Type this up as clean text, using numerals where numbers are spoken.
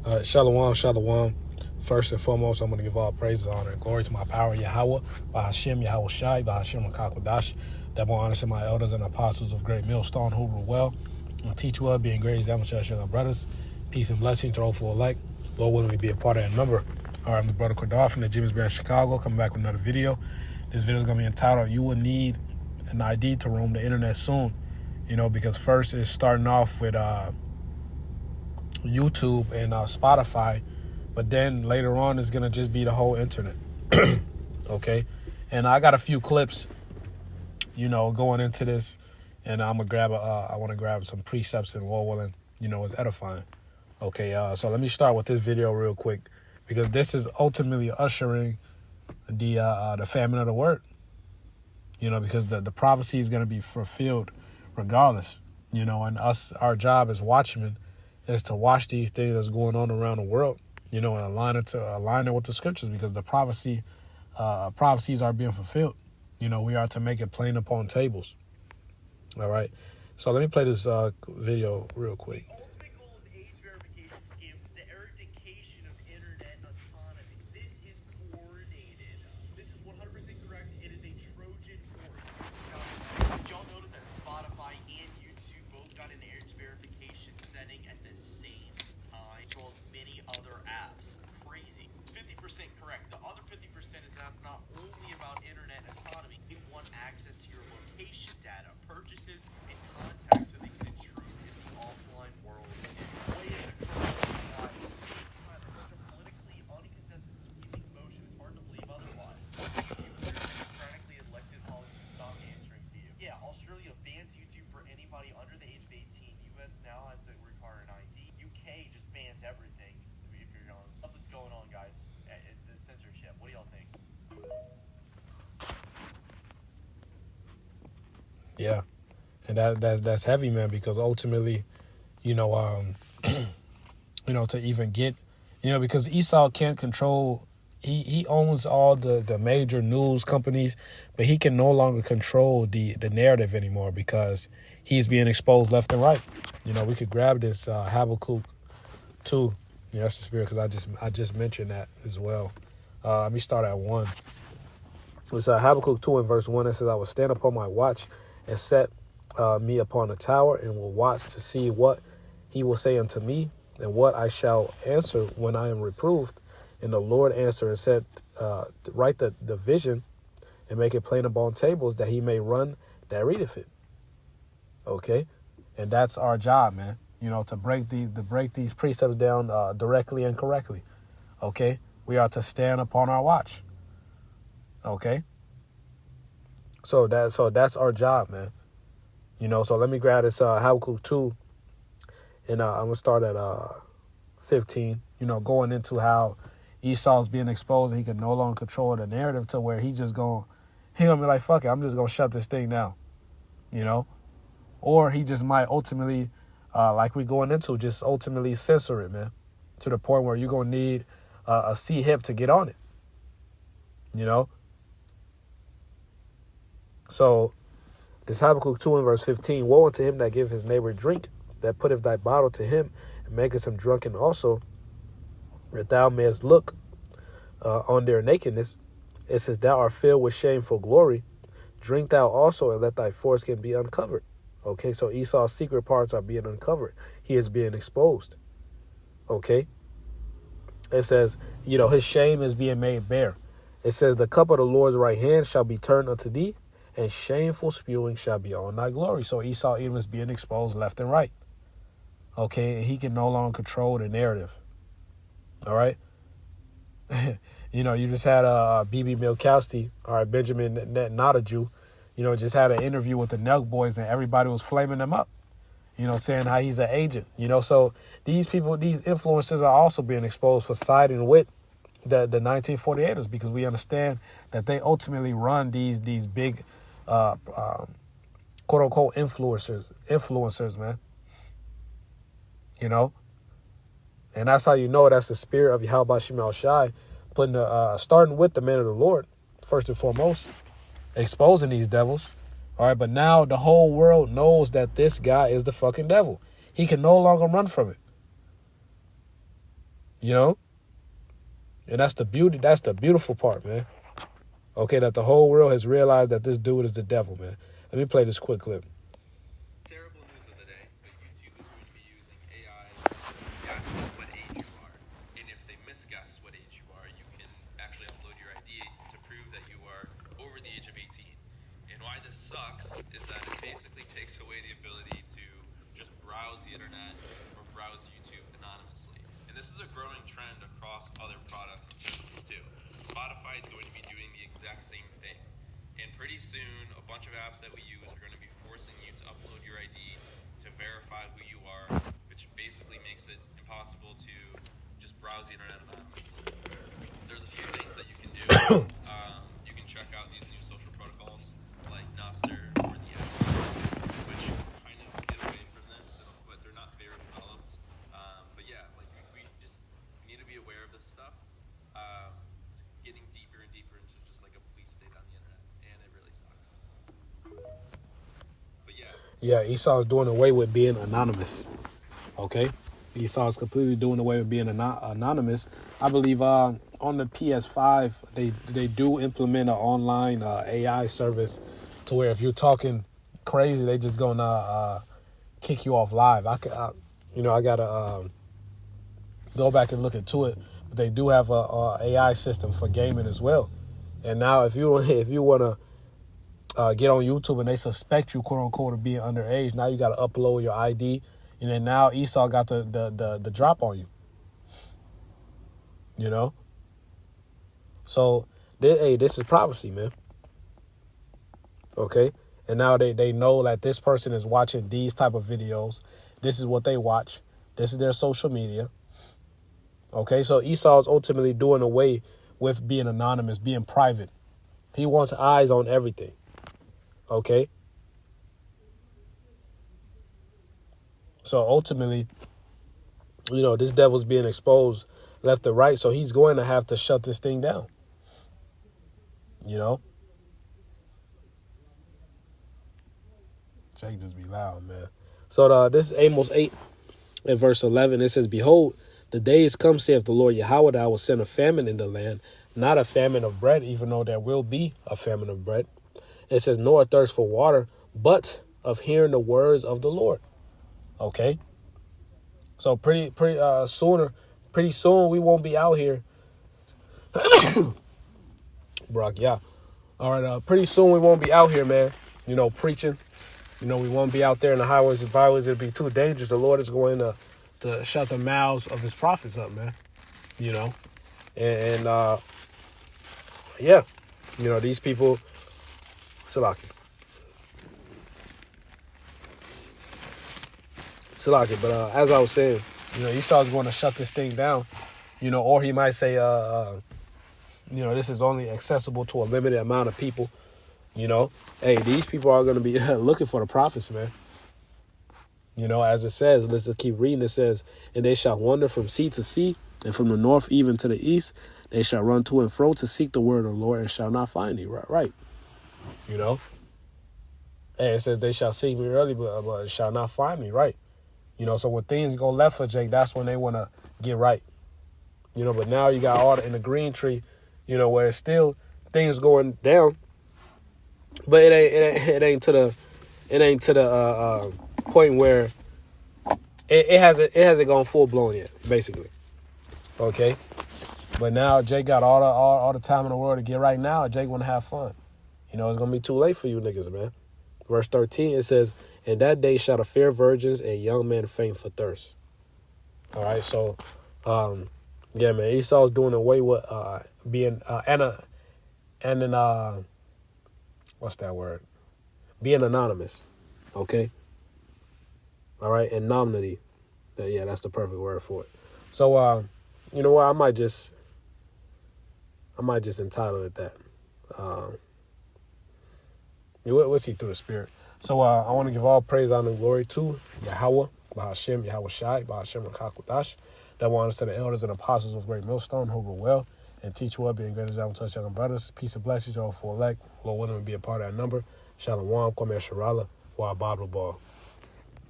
Shalom, shalom. First and foremost, I'm going to give all praise, honor, and glory to my power, Yahweh, by Hashem, Yahweh Shai, by Hashem, Makakwadash. Double honor to my elders and apostles of Great Millstone who rule well and teach well, being great examples to our younger brothers. Peace and blessing to all full elect. Lord, willing to be a part of that number. All right, I'm the brother Kordar from the Jimmy's Bear, Chicago, coming back with another video. This video is going to be entitled, You Will Need an ID to Roam the Internet Soon. You know, because first it's starting off with YouTube and Spotify, but then later on it's gonna just be the whole internet. Okay, and I got a few clips, you know, going into this, and I'm gonna grab I want to grab some precepts and Lord willing, you know, it's edifying. Okay, so let me start with this video real quick because this is ultimately ushering the famine of the word. You know, because the prophecy is gonna be fulfilled regardless. You know, and our job as watchmen is to watch these things that's going on around the world, you know, and align it with the scriptures, because the prophecies are being fulfilled. You know, we are to make it plain upon tables. All right. So let me play this video real quick. The ultimate goal of the age verification scam is the eradication of internet autonomy. This is coordinated. This is 100% correct. It is a Trojan horse. Now, did y'all notice that Spotify and YouTube both got an age verification setting at the same time, as well as many other apps? Crazy. 50% correct. The other 50% is not only about internet autonomy. They want access to your location data, purchases, and contacts, so they can intrude in the offline world and play it across the time. Such a politically uncontested sweeping motion, it's hard to believe otherwise. Users democratically elected politicians stop answering to you. Yeah, Australia bans YouTube for anybody under the age of 18. US now has to require an ID. UK just bans everything if you're young. Something's going on, guys. The censorship. What do y'all think? Yeah, and that's heavy, man, because ultimately, you know, you know, to even get, you know, because Esau can't control. He owns all the major news companies, but he can no longer control the narrative anymore because he's being exposed left and right. You know, we could grab this Habakkuk 2. Yeah, that's the spirit, because I just mentioned that as well. Let me start at 1. It's Habakkuk 2 and verse 1. It says, I will stand upon my watch and set me upon a tower, and will watch to see what he will say unto me, and what I shall answer when I am reproved. And the Lord answered and said, write the vision and make it plain upon tables, that he may run that readeth it. Okay, and that's our job, man. You know, to break these precepts down directly and correctly. Okay, we are to stand upon our watch. Okay, so that's our job, man. You know, so let me grab this Habakkuk 2, and I'm gonna start at 15. You know, going into how Esau's being exposed and he can no longer control the narrative, to where he gonna be like, fuck it, I'm just gonna shut this thing down. You know, or he just might ultimately, like we going into, just ultimately censor it, man, to the point where you're gonna need a C-hip to get on it. You know. So this Habakkuk 2 and verse 15, woe unto him that give his neighbor drink, that putteth thy bottle to him, and maketh him drunken also, that thou mayest look on their nakedness. It says, thou art filled with shameful glory. Drink thou also, and let thy foreskin be uncovered. Okay, so Esau's secret parts are being uncovered. He is being exposed. Okay. It says, you know, his shame is being made bare. It says, the cup of the Lord's right hand shall be turned unto thee, and shameful spewing shall be on thy glory. So Esau Edom is being exposed left and right. Okay, and he can no longer control the narrative. All right. You know, you just had B.B. Milkowski, all right, Benjamin, not a Jew, you know, just had an interview with the Nelk boys, and everybody was flaming them up, you know, saying how he's an agent, you know. So these people, these influencers are also being exposed for siding with the 1948ers, because we understand that they ultimately run these big, quote unquote influencers, man. You know, and that's how you know that's the spirit of Yahweh Shemel Shai, putting starting with the men of the Lord first and foremost, exposing these devils. All right, but now the whole world knows that this guy is the fucking devil. He can no longer run from it. You know? And that's the beauty. That's the beautiful part, man. Okay, that the whole world has realized that this dude is the devil, man. Let me play this quick clip. Terrible news of the day, but YouTube is going to be using AI to guess what age you are. And if they misguess what age you are, you can actually upload your ID to prove that you are over the age of 18. And why this sucks is that it basically takes away the ability to just browse the internet or browse YouTube anonymously. And this is a growing trend across other products and services too. Spotify is going to be doing the exact same thing. And pretty soon, a bunch of apps that we use are going to be forcing you to upload your ID to verify who you are, which basically makes it impossible to just browse the internet anonymously. There's a few things that you can do. You can check out these new social protocols like Nostr or the X, which kind of get away from this, but they're not very developed. But yeah, like we just need to be aware of this stuff. It's getting deeper and deeper into just like a police state on the internet, and it really sucks. But yeah. Yeah, Esau is doing away with being anonymous. Okay? Esau is completely doing away with being anonymous. I believe on the PS5, they do implement an online AI service to where if you're talking crazy, they just gonna kick you off live. I gotta go back and look into it. But they do have a AI system for gaming as well. And now if you wanna get on YouTube and they suspect you, quote unquote, of being underage, now you got to upload your ID, and then now Esau got the drop on you. You know, so this is prophecy, man. Okay, and now they know that this person is watching these type of videos. This is what they watch. This is their social media. Okay, so Esau is ultimately doing away with being anonymous, being private. He wants eyes on everything. Okay. So ultimately, this devil's being exposed left and right. So he's going to have to shut this thing down. Jake just be loud, man. So this is Amos 8 and verse 11. It says, "Behold, the days come, saith the Lord Yahweh, that I will send a famine in the land, not a famine of bread, even though there will be a famine of bread. It says, nor a thirst for water, but of hearing the words of the Lord." Okay. So pretty soon we won't be out here. Brock, yeah. All right. Pretty soon we won't be out here, man. Preaching. We won't be out there in the highways and byways. It'll be too dangerous. The Lord is going to shut the mouths of his prophets up, man. And yeah. These people. Salaki. But as I was saying, Esau's going to shut this thing down, or he might say, this is only accessible to a limited amount of people. Hey, these people are going to be looking for the prophets, man. As it says, let's just keep reading. It says, "And they shall wander from sea to sea, and from the north even to the east. They shall run to and fro to seek the word of the Lord, and shall not find thee." Right. Hey, it says they shall seek me early, but shall not find me, right? So when things go left for Jake, that's when they want to get right. But now you got all in the green tree, where it's still things going down, but it ain't to the point where it hasn't gone full blown yet, basically. Okay, but now Jake got all the time in the world to get right now. Jake want to have fun. It's gonna be too late for you niggas, man. Verse 13, it says, "In that day shall the fair virgins and young men faint for thirst." All right, so, yeah, man, Esau's doing away with being, what's that word? Being anonymous, okay? All right, anonymity. Yeah, that's the perfect word for it. So, you know what? I might just entitle it that. We'll see through the Spirit. So I want to give all praise, honor, and glory to Yahweh, Bahashem, Yahweh Shai, Bahashem, Rakakwadash. That want us to the elders and apostles of Great Millstone, who will well and teach well, being great as I will touch young brothers. Peace and blessings, y'all, for elect. Lord willing to be a part of that number. Shalom, Kwame Sharala, Wa Bible Ball.